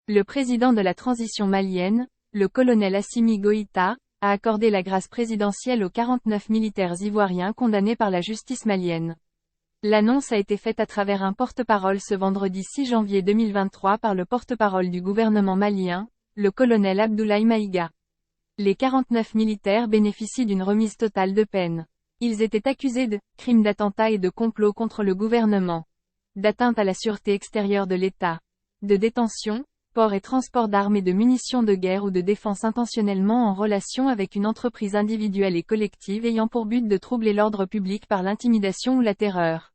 Le président de la transition malienne, le colonel Assimi Goïta, a accordé la grâce présidentielle aux 49 militaires ivoiriens condamnés par la justice malienne. L'annonce a été faite à travers un porte-parole ce vendredi 6 janvier 2023 par le porte-parole du gouvernement malien, le colonel Abdoulaye Maïga. Les 49 militaires bénéficient d'une remise totale de peine. Ils étaient accusés de crimes d'attentat et de complot contre le gouvernement, d'atteinte à la sûreté extérieure de l'État, de détention, port et transport d'armes et de munitions de guerre ou de défense intentionnellement en relation avec une entreprise individuelle et collective ayant pour but de troubler l'ordre public par l'intimidation ou la terreur.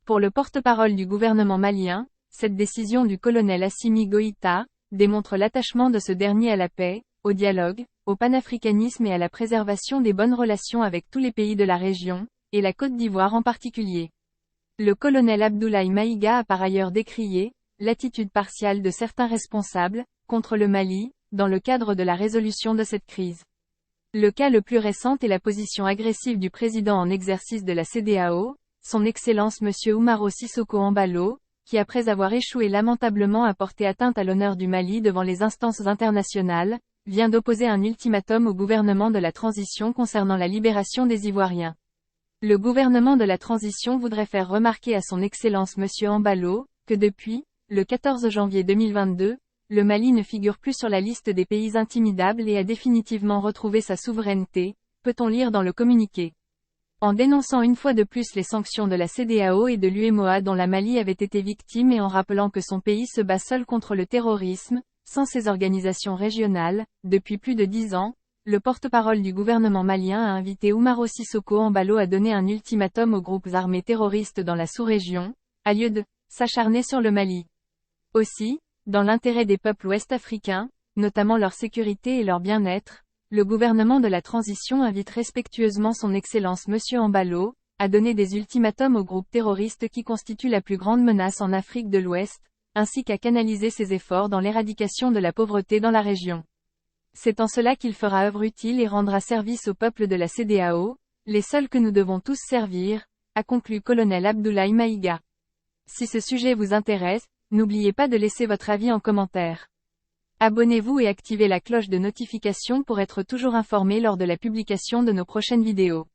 Pour le porte-parole du gouvernement malien, cette décision du colonel Assimi Goïta démontre l'attachement de ce dernier à la paix, au dialogue, au panafricanisme et à la préservation des bonnes relations avec tous les pays de la région, et la Côte d'Ivoire en particulier. Le colonel Abdoulaye Maïga a par ailleurs décrié l'attitude partiale de certains responsables contre le Mali, dans le cadre de la résolution de cette crise. Le cas le plus récent est la position agressive du président en exercice de la CEDEAO, son Excellence M. Umaro Sissoko Embalo, qui après avoir échoué lamentablement à porter atteinte à l'honneur du Mali devant les instances internationales, vient d'opposer un ultimatum au gouvernement de la transition concernant la libération des Ivoiriens. Le gouvernement de la transition voudrait faire remarquer à son Excellence M. Embalo, que depuis, le 14 janvier 2022, le Mali ne figure plus sur la liste des pays intimidables et a définitivement retrouvé sa souveraineté, peut-on lire dans le communiqué. En dénonçant une fois de plus les sanctions de la CEDEAO et de l'UEMOA dont la Mali avait été victime et en rappelant que son pays se bat seul contre le terrorisme, sans ces organisations régionales, depuis plus de 10 ans, le porte-parole du gouvernement malien a invité Umaro Sissoko Embalo à donner un ultimatum aux groupes armés terroristes dans la sous-région, à lieu de s'acharner sur le Mali. Aussi, dans l'intérêt des peuples ouest-africains, notamment leur sécurité et leur bien-être, le gouvernement de la transition invite respectueusement son Excellence M. Embalo, à donner des ultimatums aux groupes terroristes qui constituent la plus grande menace en Afrique de l'Ouest, ainsi qu'à canaliser ses efforts dans l'éradication de la pauvreté dans la région. C'est en cela qu'il fera œuvre utile et rendra service au peuple de la CEDEAO, les seuls que nous devons tous servir, a conclu colonel Abdoulaye Maïga. Si ce sujet vous intéresse, n'oubliez pas de laisser votre avis en commentaire. Abonnez-vous et activez la cloche de notification pour être toujours informé lors de la publication de nos prochaines vidéos.